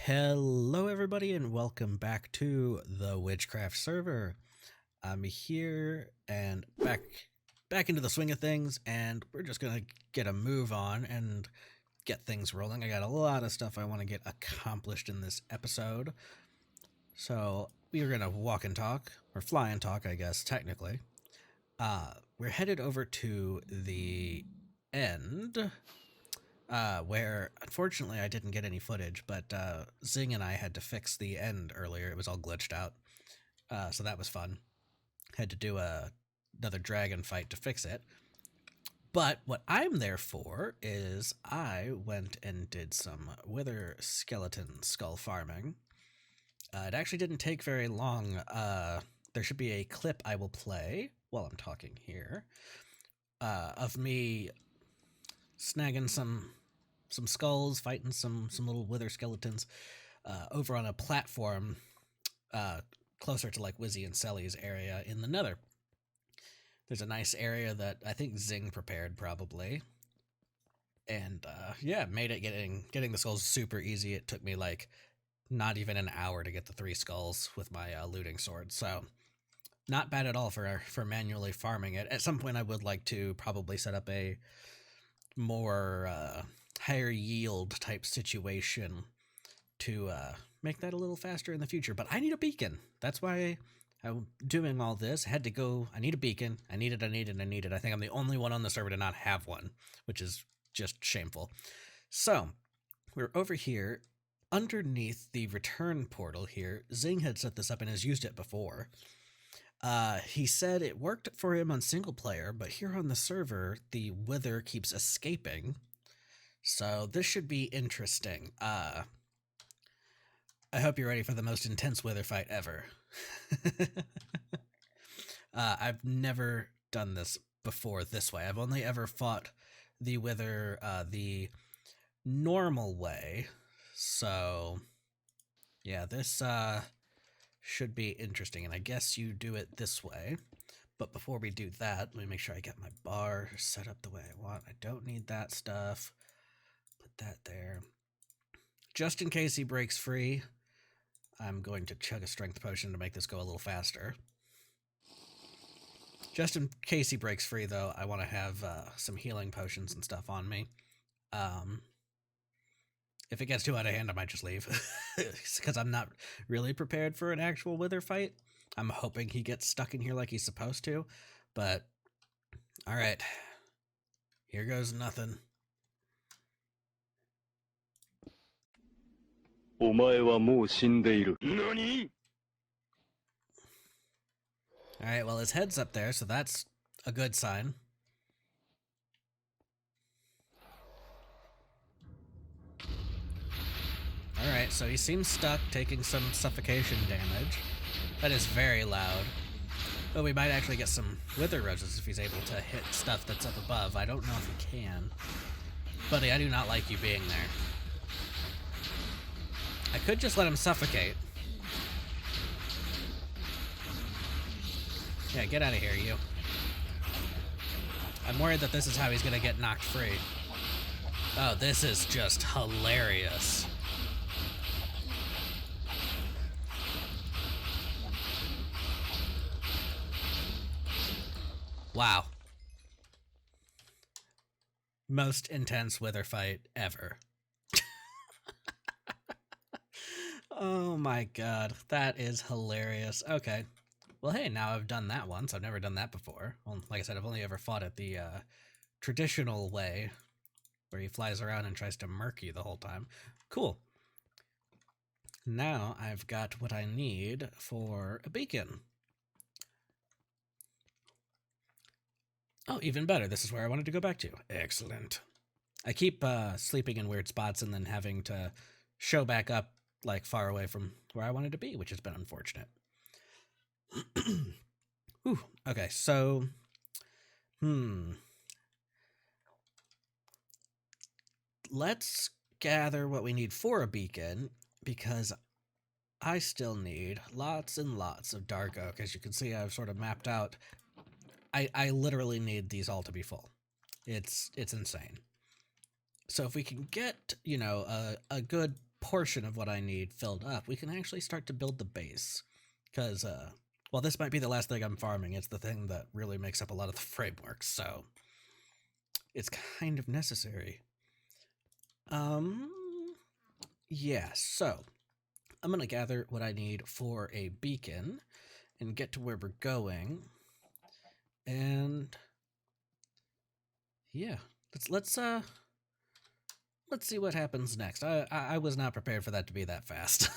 Hello everybody and welcome back to the Witchcraft server. I'm here and back into the swing of things, and we're just gonna get a move on and get things rolling. I got a lot of stuff I want to get accomplished in this episode. So we are gonna walk and talk, or fly and talk, I guess, technically. We're headed over to the end. Where unfortunately I didn't get any footage, but Zing and I had to fix the end earlier. It was all glitched out, so that was fun. Had to do another dragon fight to fix it. But what I'm there for is I went and did some wither skeleton skull farming. It actually didn't take very long. There should be a clip I will play while I'm talking here of me snagging some skulls, fighting some little wither skeletons over on a platform closer to like Wizzy and Selly's area in the Nether. There's a nice area that I think Zing prepared probably, and yeah, made it getting the skulls super easy. It took me like not even an hour to get the 3 skulls with my looting sword, so not bad at all for manually farming it. At some point, I would like to probably set up a more higher yield type situation to make that a little faster in the future. But I need a beacon. That's why I'm doing all this. I need a beacon. I need it. I think I'm the only one on the server to not have one, which is just shameful. So we're over here underneath the return portal here. Zing had set this up and has used it before. He said it worked for him on single player, but here on the server, the wither keeps escaping. So this should be interesting. I hope you're ready for the most intense wither fight ever. I've never done this before this way. I've only ever fought the wither the normal way. So yeah, this should be interesting, and I guess you do it this way. But before we do that, let me make sure I get my bar set up the way I want. I don't need that stuff. Put that there. Just in case he breaks free, I'm going to chug a strength potion to make this go a little faster. Just in case he breaks free, though, I want to have some healing potions and stuff on me. If it gets too out of hand, I might just leave. Because I'm not really prepared for an actual wither fight. I'm hoping he gets stuck in here like he's supposed to. But, alright. Here goes nothing. Alright, well, his head's up there, so that's a good sign. Alright, so he seems stuck, taking some suffocation damage. That is very loud. But we might actually get some wither roses if he's able to hit stuff that's up above. I don't know if he can. Buddy, I do not like you being there. I could just let him suffocate. Yeah, get out of here, you. I'm worried that this is how he's gonna get knocked free. Oh, this is just hilarious. Wow. Most intense wither fight ever. Oh my god, that is hilarious. Okay. Well, hey, now I've done that once. I've never done that before. Well, like I said, I've only ever fought it the traditional way, where he flies around and tries to murk you the whole time. Cool. Now I've got what I need for a beacon. Oh, even better. This is where I wanted to go back to. Excellent. I keep sleeping in weird spots and then having to show back up like far away from where I wanted to be, which has been unfortunate. Ooh, okay, so let's gather what we need for a beacon, because I still need lots and lots of dark oak. As you can see, I've sort of mapped out. I literally need these all to be full. It's insane. So if we can get, you know, a good portion of what I need filled up, we can actually start to build the base. Because, well, this might be the last thing I'm farming. It's the thing that really makes up a lot of the framework, so it's kind of necessary. Yeah, so I'm going to gather what I need for a beacon and get to where we're going. And yeah, let's see what happens next. I was not prepared for that to be that fast.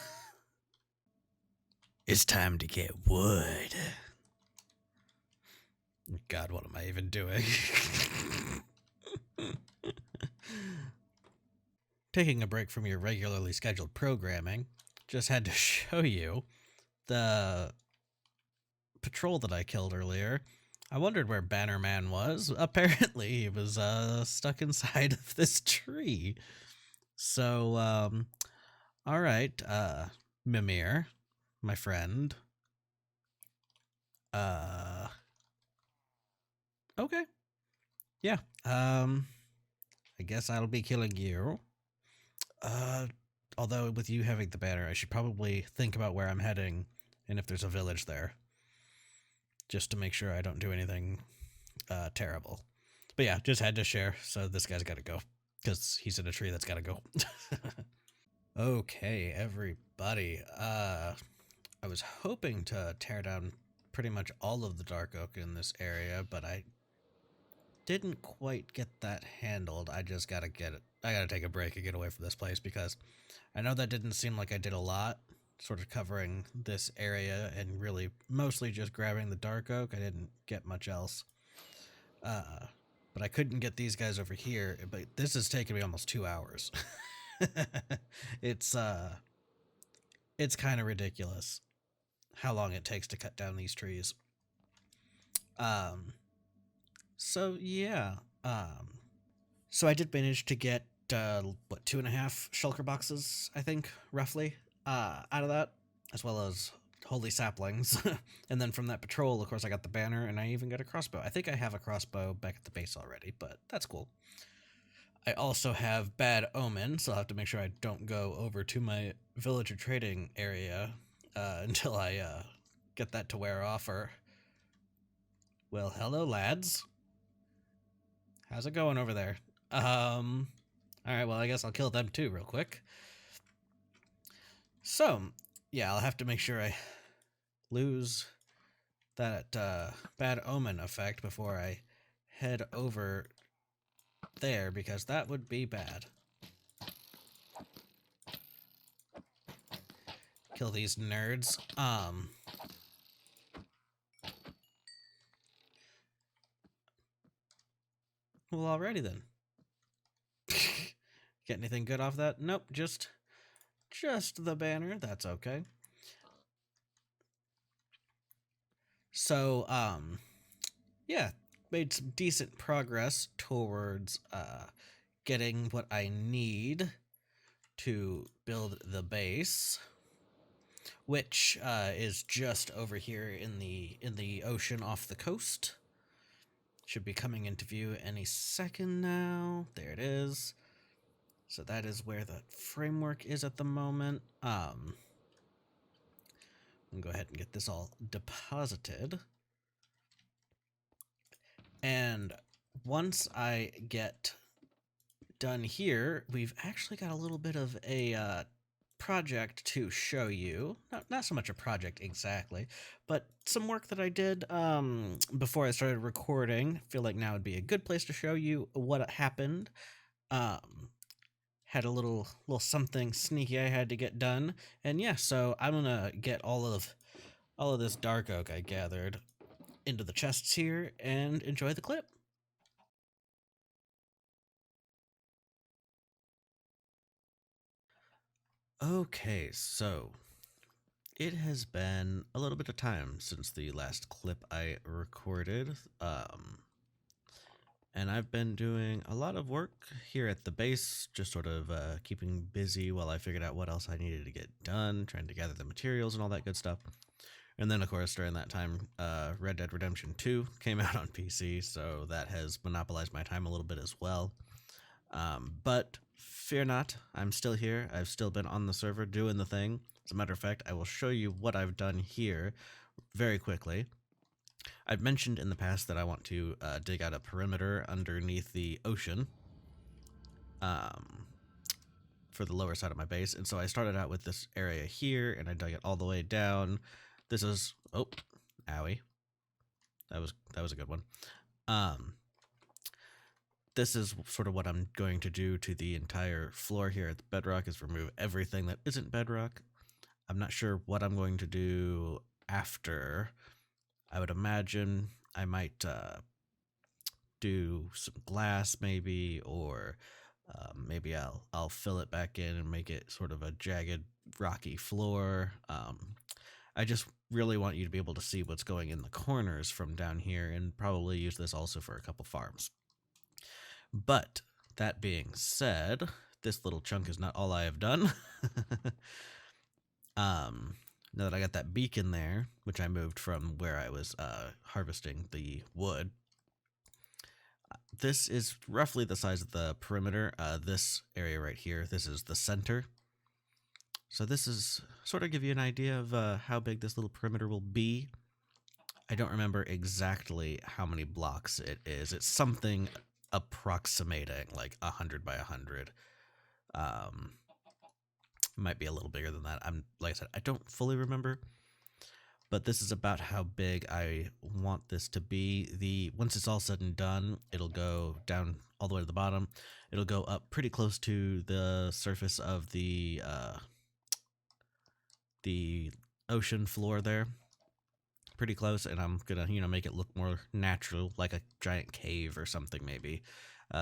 It's time to get wood. God, what am I even doing? Taking a break from your regularly scheduled programming, just had to show you the patrol that I killed earlier. I wondered where Bannerman was. Apparently, he was stuck inside of this tree. So, all right, Mimir, my friend. Okay. Yeah. I guess I'll be killing you. Although with you having the banner, I should probably think about where I'm heading and if there's a village there. Just to make sure I don't do anything terrible. But yeah, just had to share, so this guy's got to go. Because he's in a tree that's got to go. Okay, everybody. I was hoping to tear down pretty much all of the dark oak in this area, but I didn't quite get that handled. I just gotta get it. I gotta take a break and get away from this place because I know that didn't seem like I did a lot, sort of covering this area and really mostly just grabbing the dark oak. I didn't get much else. But I couldn't get these guys over here, but this has taken me almost 2 hours. It's kind of ridiculous how long it takes to cut down these trees. So yeah, so I did manage to get, what, 2.5 shulker boxes, I think, roughly, out of that, as well as holy saplings. And then from that patrol, of course, I got the banner, and I even got a crossbow. I think I have a crossbow back at the base already, but that's cool. I also have bad omen, so I'll have to make sure I don't go over to my villager trading area until I get that to wear off. Or, well, hello, lads. How's it going over there? Alright, well, I guess I'll kill them too real quick. So, yeah, I'll have to make sure I lose that bad omen effect before I head over there, because that would be bad. Kill these nerds. Well, alrighty then. Get anything good off that? Nope, just the banner. That's okay. So, yeah, made some decent progress towards getting what I need to build the base, which is just over here in the ocean off the coast. Should be coming into view any second now. There it is. So that is where the framework is at the moment. I'm gonna go ahead and get this all deposited. And once I get done here, we've actually got a little bit of a project to show you. Not so much a project exactly, but some work that I did before I started recording. I feel like now would be a good place to show you what happened. Had a little something sneaky I had to get done, and yeah, so I'm gonna get all of this dark oak I gathered into the chests here and enjoy the clip. Okay, so it has been a little bit of time since the last clip I recorded, and I've been doing a lot of work here at the base, just sort of keeping busy while I figured out what else I needed to get done, trying to gather the materials and all that good stuff. And then, of course, during that time, Red Dead Redemption 2 came out on PC, so that has monopolized my time a little bit as well. But fear not, I'm still here. I've still been on the server doing the thing. As a matter of fact, I will show you what I've done here very quickly. I've mentioned in the past that I want to dig out a perimeter underneath the ocean for the lower side of my base. And so I started out with this area here, and I dug it all the way down. This is... oh, owie. That was a good one. This is sort of what I'm going to do to the entire floor here at the bedrock, is remove everything that isn't bedrock. I'm not sure what I'm going to do after. I would imagine I might do some glass maybe, or maybe I'll fill it back in and make it sort of a jagged, rocky floor. I just really want you to be able to see what's going in the corners from down here, and probably use this also for a couple farms. But that being said, this little chunk is not all I have done. Now that I got that beacon there, which I moved from where I was harvesting the wood, this is roughly the size of the perimeter. This area right here, this is the center. So this is sort of give you an idea of how big this little perimeter will be. I don't remember exactly how many blocks it is. It's something approximating like 100 by 100. Might be a little bigger than that. Like I said, I don't fully remember, but this is about how big I want this to be. Once it's all said and done, it'll go down all the way to the bottom. It'll go up pretty close to the surface of the ocean floor there. Pretty close, and I'm gonna, make it look more natural, like a giant cave or something maybe.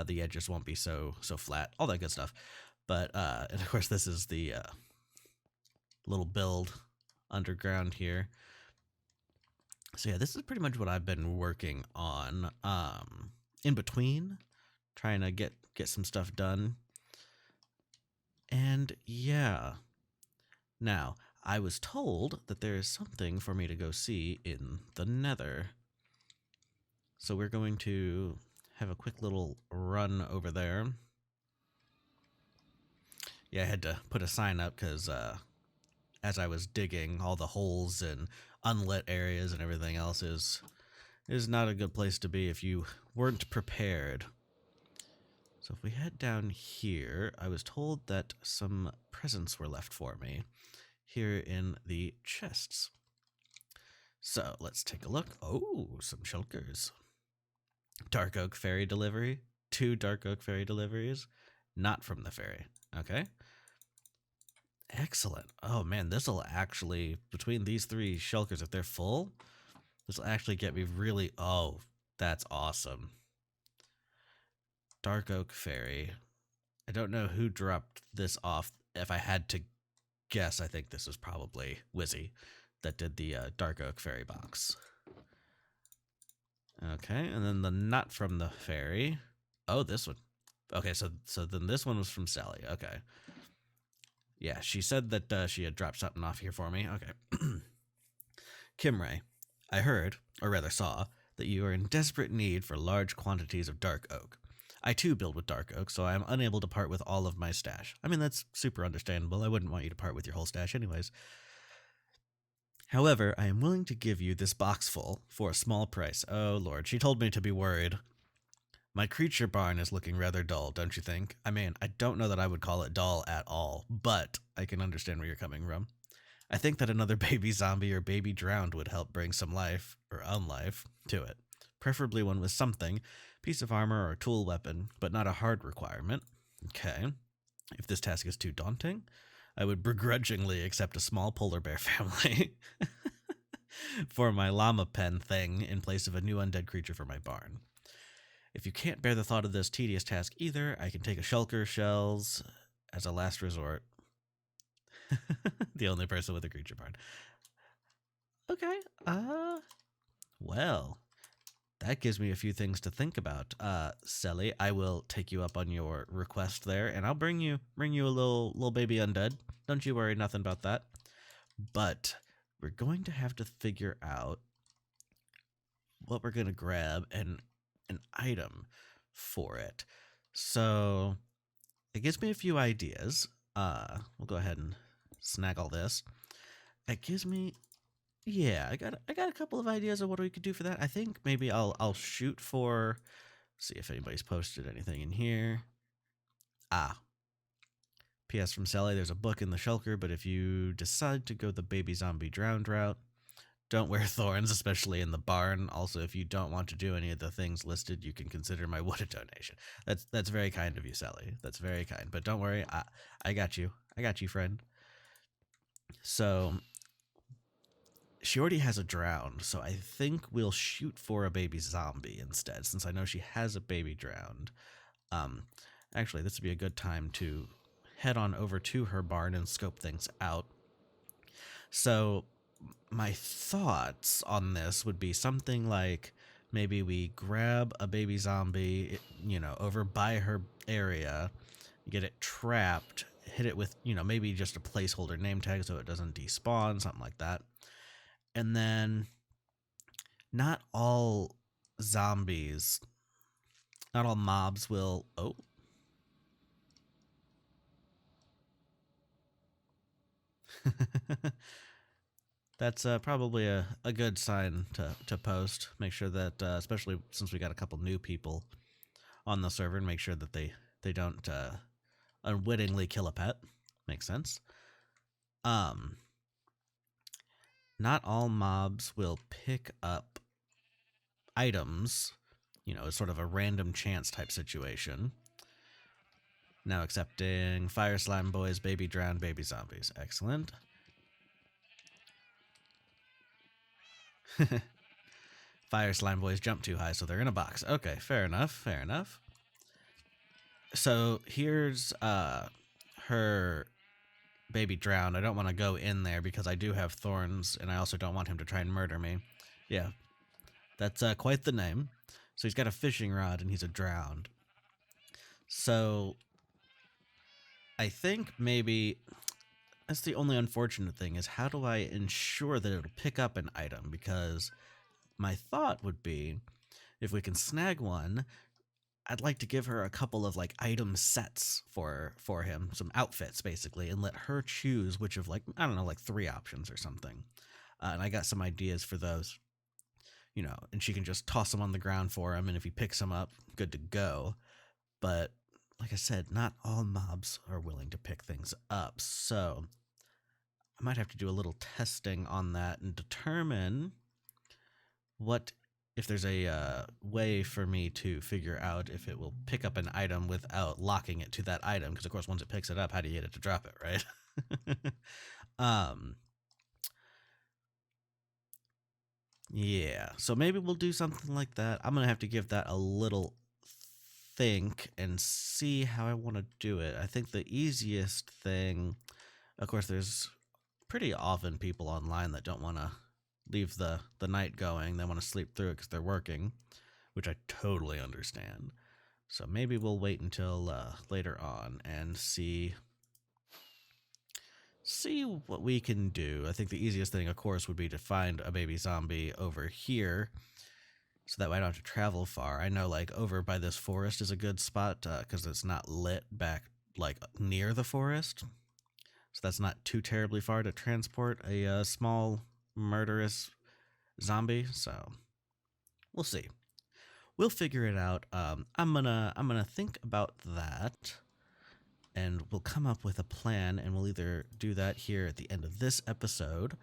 The edges won't be so flat, all that good stuff. But and of course, this is the little build underground here. So yeah, this is pretty much what I've been working on in between, trying to get some stuff done. And yeah, now I was told that there is something for me to go see in the Nether. So we're going to have a quick little run over there. Yeah, I had to put a sign up because as I was digging, all the holes and unlit areas and everything else is not a good place to be if you weren't prepared. So if we head down here, I was told that some presents were left for me here in the chests. So let's take a look. Oh, some shulkers. Dark Oak Fairy delivery. 2 Dark Oak Fairy deliveries. Not from the fairy. Okay. Excellent. Oh man, this will actually, between these 3 shulkers, if they're full, this will actually get me really... oh, that's awesome. Dark Oak Fairy. I don't know who dropped this off. If I had to guess, I think this was probably Wizzy that did the Dark Oak Fairy box. Okay, and then the nut from the fairy. Oh, this one. Okay, so then this one was from Sally. Okay. Yeah, she said that she had dropped something off here for me. Okay. Kimray, I heard, or rather saw, that you are in desperate need for large quantities of dark oak. I too build with dark oak, so I am unable to part with all of my stash. I mean, that's super understandable. I wouldn't want you to part with your whole stash anyways. However, I am willing to give you this box full for a small price. Oh lord, she told me to be worried. My creature barn is looking rather dull, don't you think? I mean, I don't know that I would call it dull at all, but I can understand where you're coming from. I think that another baby zombie or baby drowned would help bring some life, or unlife, to it. Preferably one with something, piece of armor or tool weapon, but not a hard requirement. Okay. If this task is too daunting, I would begrudgingly accept a small polar bear family for my llama pen thing in place of a new undead creature for my barn. If you can't bear the thought of this tedious task either, I can take a shulker shells as a last resort. The only person with a creature barn. Okay, well, that gives me a few things to think about. Selly, I will take you up on your request there, and I'll bring you a little baby undead. Don't you worry, nothing about that. But we're going to have to figure out what we're going to grab and an item for it. So it gives me a few ideas. We'll go ahead and snag all this. It gives me, yeah, I got a couple of ideas of what we could do for that. I think maybe I'll shoot for, see if anybody's posted anything in here. PS from Sally, there's a book in the shulker, but if you decide to go the baby zombie drowned route, don't wear thorns, especially in the barn. Also, if you don't want to do any of the things listed, you can consider my wood a donation. That's very kind of you, Sally. That's very kind. But don't worry, I got you. I got you, friend. So she already has a drowned, so I think we'll shoot for a baby zombie instead, since I know she has a baby drowned. Actually, this would be a good time to head on over to her barn and scope things out. So my thoughts on this would be something like maybe we grab a baby zombie, over by her area, get it trapped, hit it with, maybe just a placeholder name tag so it doesn't despawn, something like that. And then not all zombies, not all mobs will. Oh. That's probably a good sign to post. Make sure that, especially since we got a couple new people on the server, and make sure that they don't unwittingly kill a pet. Makes sense. Not all mobs will pick up items. It's sort of a random chance type situation. Now accepting fire slime boys, baby drowned, baby zombies. Excellent. Fire slime boys jump too high, so they're in a box. Okay, fair enough, fair enough. So here's her baby drowned. I don't want to go in there because I do have thorns, and I also don't want him to try and murder me. Yeah, that's quite the name. So he's got a fishing rod, and he's a drowned. So I think maybe that's the only unfortunate thing, is how do I ensure that it'll pick up an item? Because my thought would be, if we can snag one, I'd like to give her a couple of like item sets for him, some outfits basically, and let her choose which of, like, I don't know, like 3 options or something. And I got some ideas for those, and she can just toss them on the ground for him, and if he picks them up, good to go. But like I said, not all mobs are willing to pick things up, so I might have to do a little testing on that and determine what, if there's a way for me to figure out if it will pick up an item without locking it to that item, because of course once it picks it up, how do you get it to drop it, right? Yeah, so maybe we'll do something like that. I'm gonna have to give that a little think and see how I want to do it. I think the easiest thing, of course, there's pretty often people online that don't want to leave the night going. They want to sleep through it because they're working, which I totally understand. So maybe we'll wait until later on and see what we can do. I think the easiest thing, of course, would be to find a baby zombie over here, so that way I don't have to travel far. I know, like, over by this forest is a good spot because it's not lit back, like, near the forest. So that's not too terribly far to transport a small murderous zombie. So we'll see. We'll figure it out. I'm gonna think about that, and we'll come up with a plan, and we'll either do that here at the end of this episode,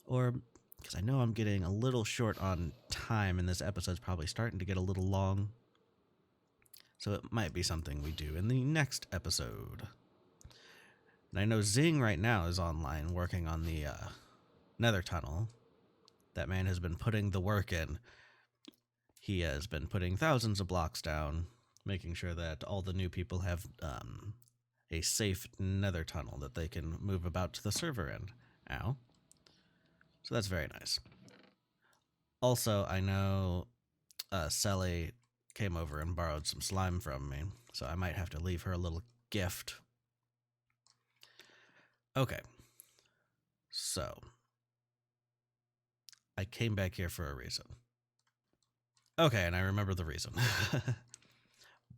or, because I know I'm getting a little short on time, and this episode's probably starting to get a little long, so it might be something we do in the next episode. And I know Zing right now is online working on the nether tunnel. That man has been putting the work in. He has been putting thousands of blocks down, making sure that all the new people have a safe nether tunnel that they can move about to the server in. Ow. So that's very nice. Also, I know Sally came over and borrowed some slime from me, so I might have to leave her a little gift. Okay. So, I came back here for a reason. Okay, and I remember the reason.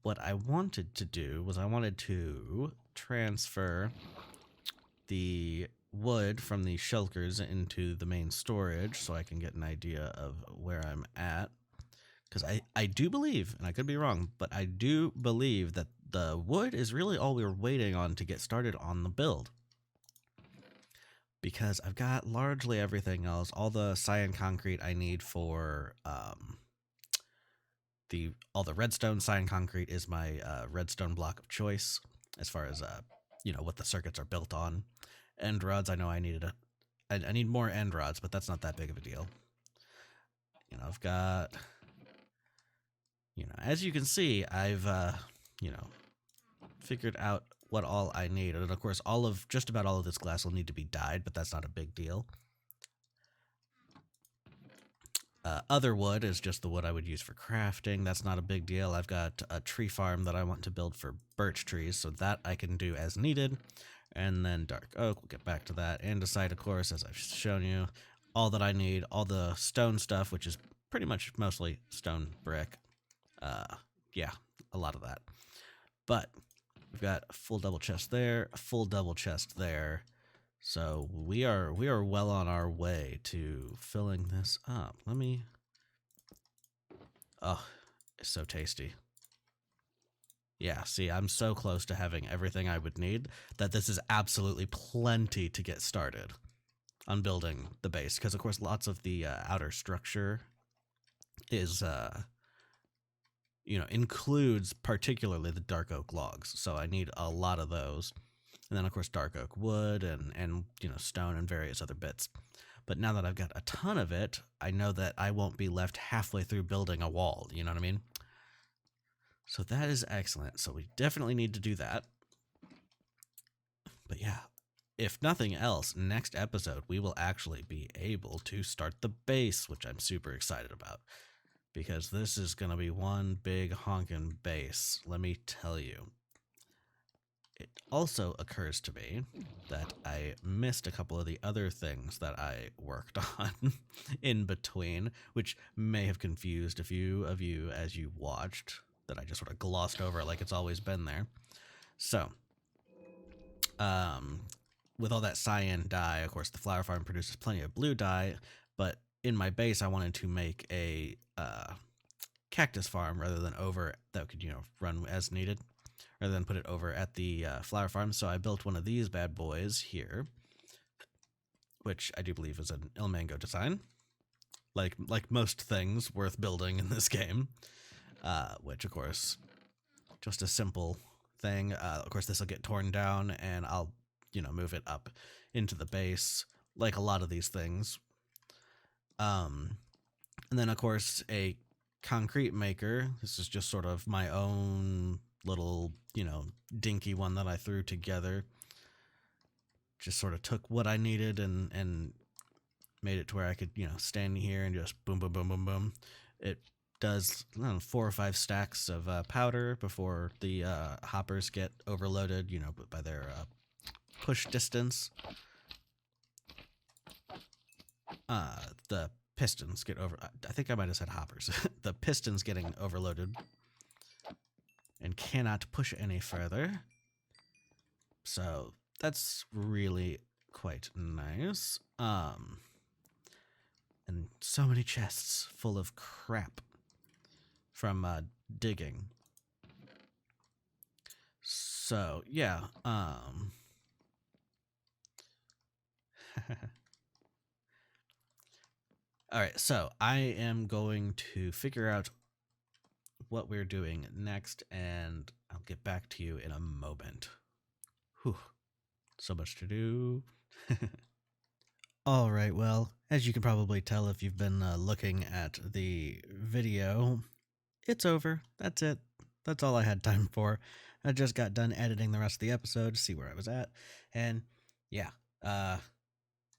what I wanted to do was I wanted to transfer the wood from the shulkers into the main storage so I can get an idea of where I'm at. Because I do believe, and I could be wrong, but I do believe that the wood is really all we were waiting on to get started on the build. Because I've got largely everything else, all the cyan concrete I need for all the redstone. Cyan concrete is my redstone block of choice as far as what the circuits are built on. End rods, I know I need more end rods, but that's not that big of a deal. I've got, as you can see, I've figured out what all I need, and of course just about all of this glass will need to be dyed, but that's not a big deal. Other wood is just the wood I would use for crafting. That's not a big deal. I've got a tree farm that I want to build for birch trees, so that I can do as needed. And then dark oak, we'll get back to that. Andesite, of course, as I've shown you. All that I need, all the stone stuff, which is pretty much mostly stone brick. Yeah, a lot of that. But we've got a full double chest there, a full double chest there. So we are well on our way to filling this up. Oh, it's so tasty. Yeah, see, I'm so close to having everything I would need that this is absolutely plenty to get started on building the base. Because, of course, lots of the outer structure is, includes particularly the dark oak logs. So I need a lot of those. And then, of course, dark oak wood and stone and various other bits. But now that I've got a ton of it, I know that I won't be left halfway through building a wall. You know what I mean? So that is excellent. So we definitely need to do that. But yeah, if nothing else, next episode, we will actually be able to start the base, which I'm super excited about. Because this is going to be one big honkin' base, let me tell you. It also occurs to me that I missed a couple of the other things that I worked on in between, which may have confused a few of you as you watched, that I just sort of glossed over like it's always been there. So, with all that cyan dye, of course, the flower farm produces plenty of blue dye, but in my base, I wanted to make a cactus farm rather than over that could, run as needed, rather than put it over at the flower farm. So I built one of these bad boys here, which I do believe is an Ilmango design, like most things worth building in this game, which, of course, just a simple thing. Of course, this will get torn down, and I'll, move it up into the base, like a lot of these things. And then, of course, a concrete maker. This is just sort of my own little, dinky one that I threw together. Just sort of took what I needed and made it to where I could, stand here and just boom, boom, boom, boom, boom. It does 4 or 5 stacks of powder before the hoppers get overloaded, by their push distance. The pistons get over. I think I might have said hoppers. The pistons getting overloaded and cannot push any further. So that's really quite nice. And so many chests full of crap from digging. So yeah. All right, so I am going to figure out what we're doing next, and I'll get back to you in a moment. Whew, so much to do. All right, well, as you can probably tell if you've been looking at the video, it's over. That's it. That's all I had time for. I just got done editing the rest of the episode to see where I was at, and yeah,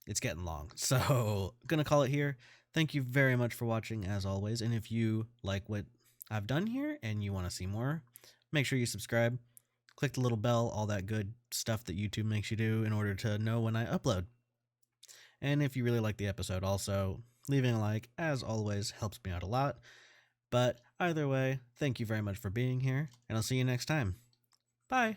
it's getting long, so gonna call it here. Thank you very much for watching, as always, and if you like what I've done here and you want to see more, make sure you subscribe, click the little bell, all that good stuff that YouTube makes you do in order to know when I upload. And if you really like the episode also, leaving a like, as always, helps me out a lot. But either way, thank you very much for being here, and I'll see you next time. Bye.